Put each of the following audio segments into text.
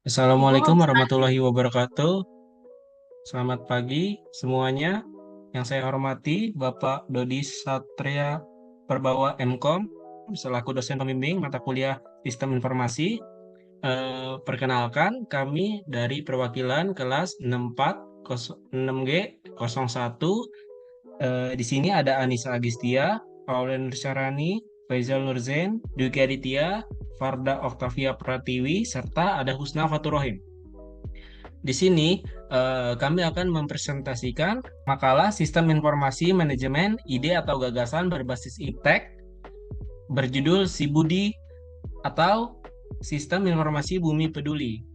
Assalamualaikum warahmatullahi wabarakatuh. Selamat pagi semuanya. Yang saya hormati Bapak Dodi Satria Perbawa MKOM selaku dosen pembimbing mata kuliah Sistem Informasi. Perkenalkan kami dari perwakilan kelas 6406G01. Di sini ada Anissa Agistia, Paula Nursarani, Faizal Nurzain, Duki Aditya, Farda Oktavia Pratiwi, serta ada Husna Faturohim. Di sini kami akan mempresentasikan makalah Sistem Informasi Manajemen Ide atau Gagasan berbasis iptek berjudul Si Budi atau Sistem Informasi Bumi Peduli.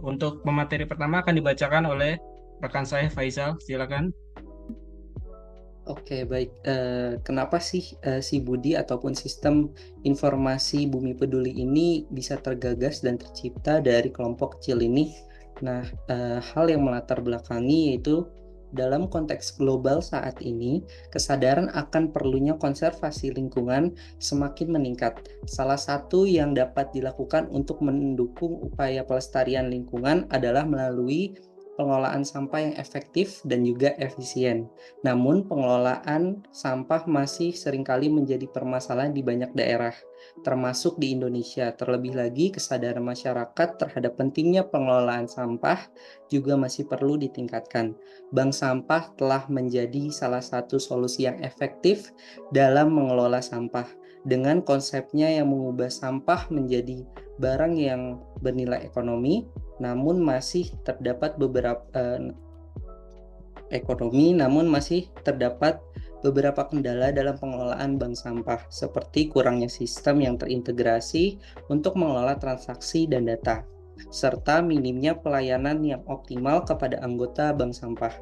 Untuk pemateri pertama akan dibacakan oleh rekan saya Faisal, silakan. Oke, baik. Kenapa sih si Budi ataupun sistem informasi Bumi Peduli ini bisa tergagas dan tercipta dari kelompok kecil ini? Nah, hal yang melatar belakangi yaitu dalam konteks global saat ini, kesadaran akan perlunya konservasi lingkungan semakin meningkat. Salah satu yang dapat dilakukan untuk mendukung upaya pelestarian lingkungan adalah melalui pengelolaan sampah yang efektif dan juga efisien. Namun, pengelolaan sampah masih seringkali menjadi permasalahan di banyak daerah, termasuk di Indonesia. Terlebih lagi, kesadaran masyarakat terhadap pentingnya pengelolaan sampah juga masih perlu ditingkatkan. Bank sampah telah menjadi salah satu solusi yang efektif dalam mengelola sampah. Dengan konsepnya yang mengubah sampah menjadi barang yang bernilai ekonomi, namun masih terdapat beberapa kendala dalam pengelolaan bank sampah, seperti kurangnya sistem yang terintegrasi untuk mengelola transaksi dan data, serta minimnya pelayanan yang optimal kepada anggota bank sampah.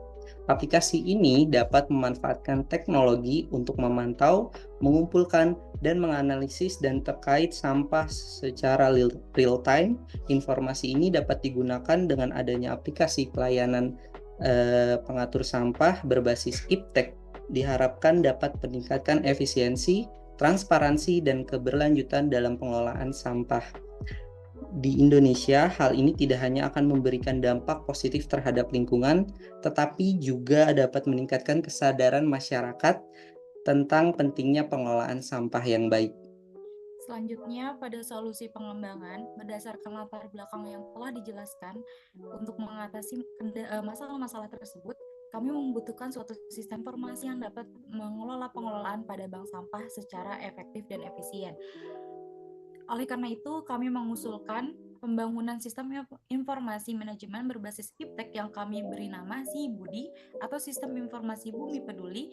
Aplikasi ini dapat memanfaatkan teknologi untuk memantau, mengumpulkan, dan menganalisis dan terkait sampah secara real time. Informasi ini dapat digunakan dengan adanya aplikasi pelayanan pengatur sampah berbasis iptek, diharapkan dapat meningkatkan efisiensi, transparansi, dan keberlanjutan dalam pengelolaan sampah. Di Indonesia, hal ini tidak hanya akan memberikan dampak positif terhadap lingkungan, tetapi juga dapat meningkatkan kesadaran masyarakat tentang pentingnya pengelolaan sampah yang baik. Selanjutnya, pada solusi pengembangan, berdasarkan latar belakang yang telah dijelaskan, untuk mengatasi masalah-masalah tersebut, kami membutuhkan suatu sistem informasi yang dapat mengelola pengelolaan pada bank sampah secara efektif dan efisien. Oleh karena itu, kami mengusulkan pembangunan sistem informasi manajemen berbasis iptek yang kami beri nama Si Budi atau Sistem Informasi Bumi Peduli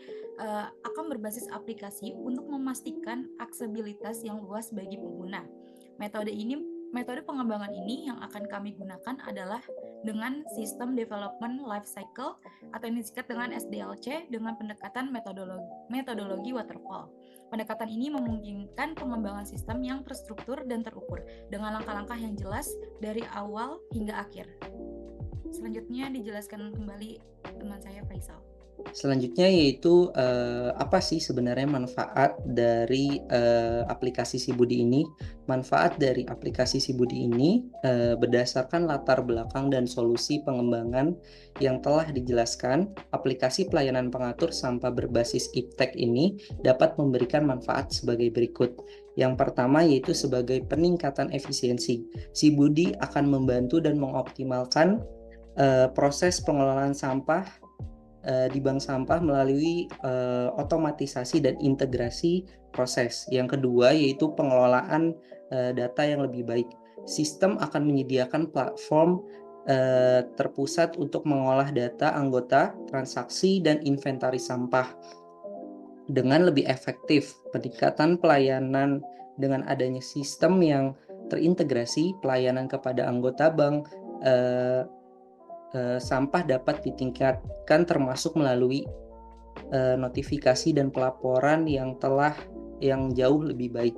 akan berbasis aplikasi untuk memastikan aksesibilitas yang luas bagi pengguna. Metode pengembangan ini yang akan kami gunakan adalah dengan System Development Life Cycle atau yang disingkat dengan SDLC dengan pendekatan metodologi waterfall. Pendekatan ini memungkinkan pengembangan sistem yang terstruktur dan terukur dengan langkah-langkah yang jelas dari awal hingga akhir. Selanjutnya dijelaskan kembali teman saya Faisal. Selanjutnya yaitu apa sih sebenarnya manfaat dari aplikasi Si Budi ini? Manfaat dari aplikasi Si Budi ini berdasarkan latar belakang dan solusi pengembangan yang telah dijelaskan, aplikasi pelayanan pengatur sampah berbasis iptek ini dapat memberikan manfaat sebagai berikut. Yang pertama yaitu sebagai peningkatan efisiensi. Si Budi akan membantu dan mengoptimalkan proses pengelolaan sampah di bank sampah melalui otomatisasi dan integrasi proses. Yang kedua yaitu pengelolaan data yang lebih baik. Sistem akan menyediakan platform terpusat untuk mengolah data anggota, transaksi, dan inventaris sampah dengan lebih efektif. Peningkatan pelayanan dengan adanya sistem yang terintegrasi, pelayanan kepada anggota bank sampah dapat ditingkatkan termasuk melalui notifikasi dan pelaporan yang jauh lebih baik.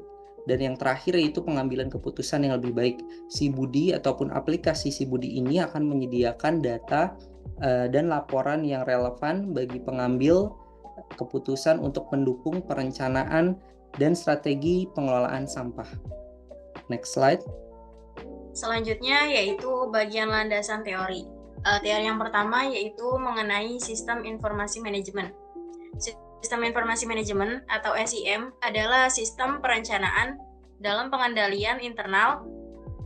Dan yang terakhir yaitu pengambilan keputusan yang lebih baik. Si Budi ataupun aplikasi Si Budi ini akan menyediakan data dan laporan yang relevan bagi pengambil keputusan untuk mendukung perencanaan dan strategi pengelolaan sampah. Next slide. Selanjutnya yaitu bagian landasan teori. Teori yang pertama yaitu mengenai sistem informasi manajemen. Sistem informasi manajemen atau SIM adalah sistem perencanaan dalam pengendalian internal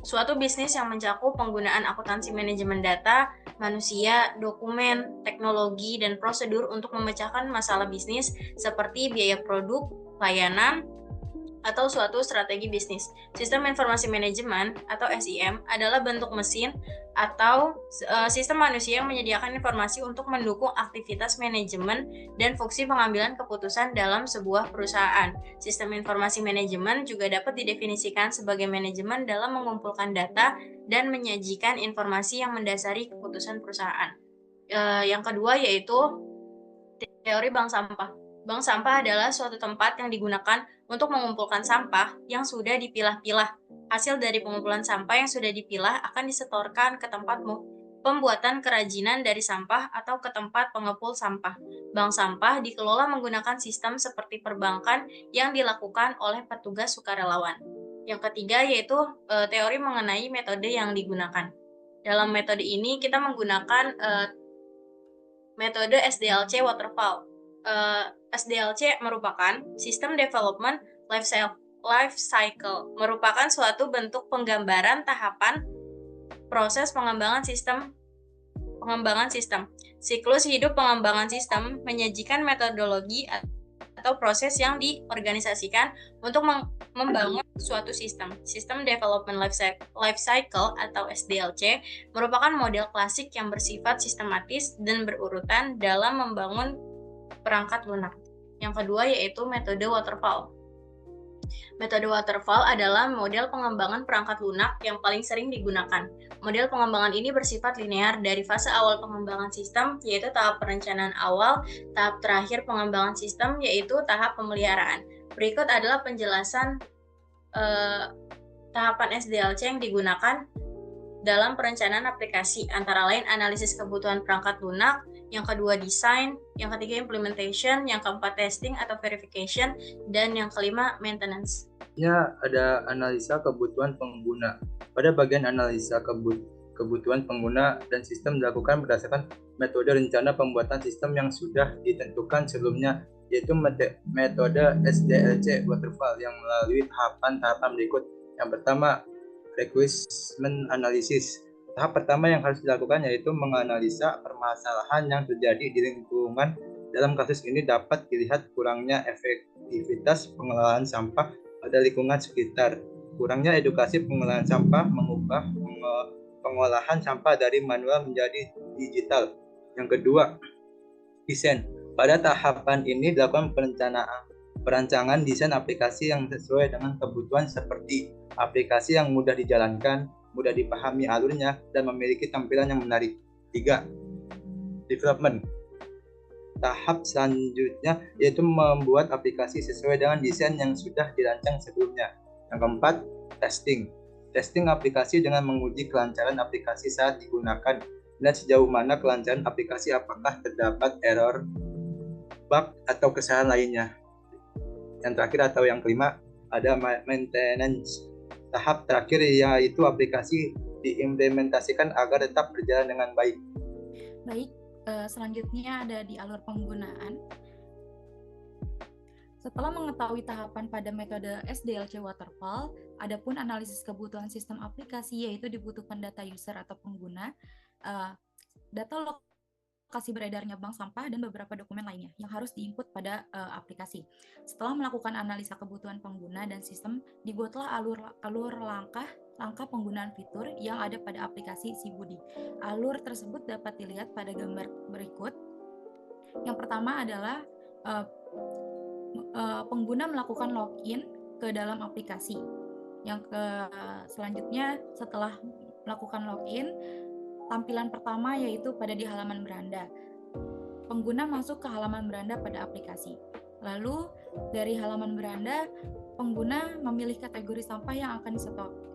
suatu bisnis yang mencakup penggunaan akuntansi manajemen data, manusia, dokumen, teknologi, dan prosedur untuk memecahkan masalah bisnis seperti biaya produk, layanan, atau suatu strategi bisnis. Sistem informasi manajemen atau SIM adalah bentuk mesin atau sistem manusia yang menyediakan informasi untuk mendukung aktivitas manajemen dan fungsi pengambilan keputusan dalam sebuah perusahaan. Sistem informasi manajemen juga dapat didefinisikan sebagai manajemen dalam mengumpulkan data dan menyajikan informasi yang mendasari keputusan perusahaan. Yang kedua yaitu teori bank sampah. Bank sampah adalah suatu tempat yang digunakan untuk mengumpulkan sampah yang sudah dipilah-pilah. Hasil dari pengumpulan sampah yang sudah dipilah akan disetorkan ke tempat pembuatan kerajinan dari sampah atau ke tempat pengepul sampah. Bank sampah dikelola menggunakan sistem seperti perbankan yang dilakukan oleh petugas sukarelawan. Yang ketiga yaitu teori mengenai metode yang digunakan. Dalam metode ini kita menggunakan metode SDLC Waterfall. SDLC merupakan System Development Life Cycle, merupakan suatu bentuk penggambaran tahapan proses pengembangan sistem. Siklus hidup pengembangan sistem menyajikan metodologi atau proses yang diorganisasikan untuk membangun suatu sistem. System Development Life Cycle atau SDLC merupakan model klasik yang bersifat sistematis dan berurutan dalam membangun perangkat lunak. Yang kedua yaitu metode waterfall. Metode waterfall adalah model pengembangan perangkat lunak yang paling sering digunakan. Model pengembangan ini bersifat linear dari fase awal pengembangan sistem, yaitu tahap perencanaan awal, tahap terakhir pengembangan sistem, yaitu tahap pemeliharaan. Berikut adalah penjelasan tahapan SDLC yang digunakan dalam perencanaan aplikasi, antara lain analisis kebutuhan perangkat lunak, yang kedua desain, yang ketiga implementation, yang keempat testing atau verification, dan yang kelima maintenance. Ya, ada analisa kebutuhan pengguna. Pada bagian analisa kebutuhan pengguna dan sistem dilakukan berdasarkan metode rencana pembuatan sistem yang sudah ditentukan sebelumnya, yaitu metode SDLC Waterfall yang melalui tahapan-tahapan berikut. Yang pertama, requirement analysis. Tahap pertama yang harus dilakukan yaitu menganalisa permasalahan yang terjadi di lingkungan. Dalam kasus ini dapat dilihat kurangnya efektivitas pengelolaan sampah pada lingkungan sekitar, kurangnya edukasi pengelolaan sampah, mengubah pengolahan sampah dari manual menjadi digital. Yang kedua, desain. Pada tahapan ini dilakukan perancangan desain aplikasi yang sesuai dengan kebutuhan seperti aplikasi yang mudah dijalankan, mudah dipahami alurnya, dan memiliki tampilan yang menarik. 3. Development. Tahap selanjutnya yaitu membuat aplikasi sesuai dengan desain yang sudah dirancang sebelumnya. Yang keempat, testing. Testing aplikasi dengan menguji kelancaran aplikasi saat digunakan dan sejauh mana kelancaran aplikasi, apakah terdapat error, bug, atau kesalahan lainnya. Yang terakhir atau yang kelima ada maintenance. Tahap terakhir yaitu aplikasi diimplementasikan agar tetap berjalan dengan baik. Baik, selanjutnya ada di alur penggunaan. Setelah mengetahui tahapan pada metode SDLC Waterfall, adapun analisis kebutuhan sistem aplikasi yaitu dibutuhkan data user atau pengguna, data lokasi beredarnya bank sampah, dan beberapa dokumen lainnya yang harus diinput pada aplikasi. Setelah melakukan analisa kebutuhan pengguna dan sistem, dibuatlah alur langkah penggunaan fitur yang ada pada aplikasi Sibudi. Alur tersebut dapat dilihat pada gambar berikut. Yang pertama adalah pengguna melakukan login ke dalam aplikasi. Selanjutnya setelah melakukan login, tampilan pertama yaitu pada di halaman beranda. Pengguna masuk ke halaman beranda pada aplikasi. Lalu dari halaman beranda, pengguna memilih kategori sampah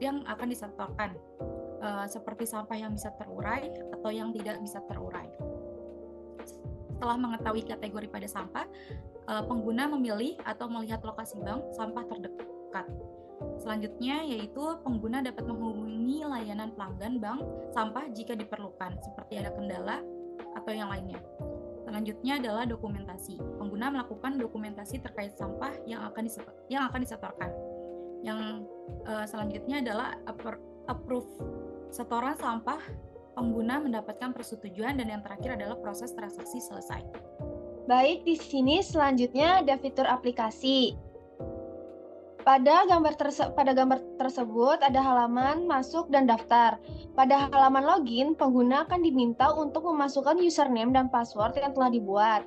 yang akan disetorkan, seperti sampah yang bisa terurai atau yang tidak bisa terurai. Setelah mengetahui kategori pada sampah, pengguna memilih atau melihat lokasi bank sampah terdekat. Selanjutnya yaitu pengguna dapat menghubungi layanan pelanggan bank sampah jika diperlukan, seperti ada kendala atau yang lainnya. Selanjutnya adalah dokumentasi. Pengguna melakukan dokumentasi terkait sampah yang akan disetorkan. Yang selanjutnya adalah approve setoran sampah. Pengguna mendapatkan persetujuan, dan yang terakhir adalah proses transaksi selesai. Baik, di sini selanjutnya ada fitur aplikasi. Pada gambar tersebut ada halaman masuk dan daftar. Pada halaman login, pengguna akan diminta untuk memasukkan username dan password yang telah dibuat.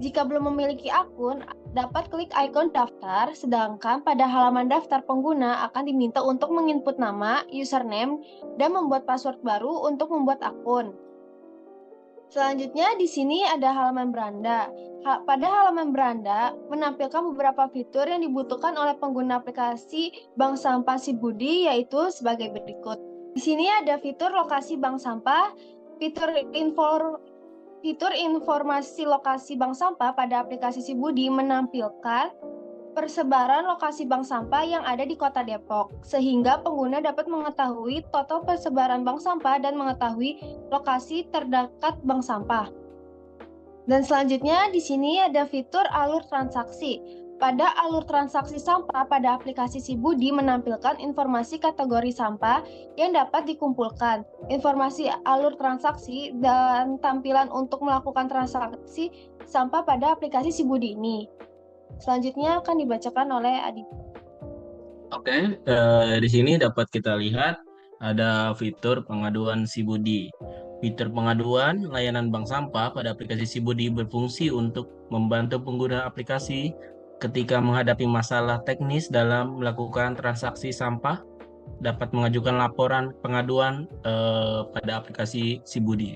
Jika belum memiliki akun, dapat klik ikon daftar, sedangkan pada halaman daftar pengguna akan diminta untuk menginput nama, username, dan membuat password baru untuk membuat akun. Selanjutnya di sini ada halaman beranda. Pada halaman beranda menampilkan beberapa fitur yang dibutuhkan oleh pengguna aplikasi Bank Sampah Sibudi, yaitu sebagai berikut. Di sini ada fitur lokasi bank sampah, fitur informasi lokasi bank sampah pada aplikasi Sibudi menampilkan persebaran lokasi bank sampah yang ada di Kota Depok, sehingga pengguna dapat mengetahui total persebaran bank sampah dan mengetahui lokasi terdekat bank sampah. Dan selanjutnya di sini ada fitur alur transaksi. Pada alur transaksi sampah pada aplikasi Sibudi menampilkan informasi kategori sampah yang dapat dikumpulkan, informasi alur transaksi, dan tampilan untuk melakukan transaksi sampah pada aplikasi Sibudi ini. Selanjutnya akan dibacakan oleh Adi. Oke, di sini dapat kita lihat ada fitur pengaduan Sibudi. Fitur pengaduan layanan bank sampah pada aplikasi Sibudi berfungsi untuk membantu pengguna aplikasi ketika menghadapi masalah teknis dalam melakukan transaksi sampah, dapat mengajukan laporan pengaduan pada aplikasi Sibudi.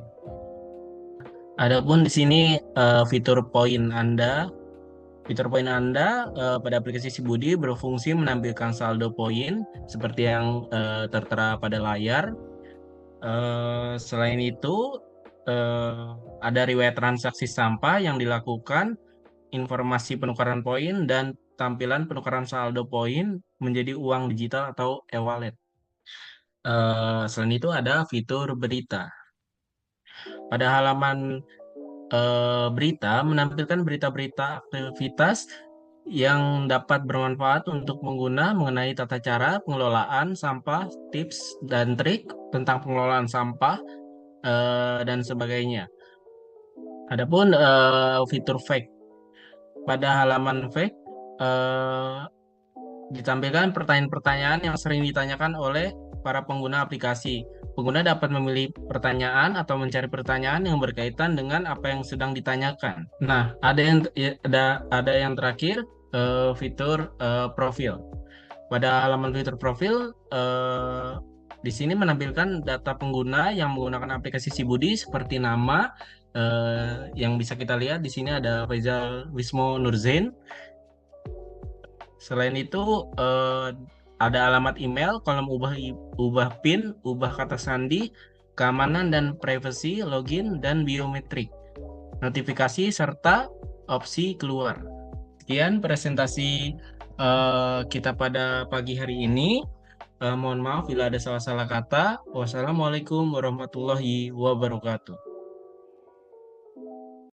Adapun di sini fitur poin Anda. Fitur poin Anda pada aplikasi Sibudi berfungsi menampilkan saldo poin seperti yang tertera pada layar. Selain itu, ada riwayat transaksi sampah yang dilakukan, informasi penukaran poin, dan tampilan penukaran saldo poin menjadi uang digital atau e-wallet. Selain itu ada fitur berita. Pada halaman berita menampilkan berita-berita aktivitas yang dapat bermanfaat untuk pengguna mengenai tata cara pengelolaan sampah, tips dan trik tentang pengelolaan sampah, dan sebagainya. Adapun fitur fake. Pada halaman fake ditampilkan pertanyaan-pertanyaan yang sering ditanyakan oleh para pengguna aplikasi. Pengguna dapat memilih pertanyaan atau mencari pertanyaan yang berkaitan dengan apa yang sedang ditanyakan. Nah, ada yang terakhir, fitur profil. Pada halaman fitur profil, di sini menampilkan data pengguna yang menggunakan aplikasi Sibudi seperti nama, yang bisa kita lihat di sini ada Faizal Wismo Nurzain. Selain itu ada alamat email, kolom ubah PIN, ubah kata sandi, keamanan dan privasi, login dan biometrik, notifikasi serta opsi keluar. Sekian presentasi kita pada pagi hari ini. Mohon maaf bila ada salah-salah kata. Wassalamualaikum warahmatullahi wabarakatuh.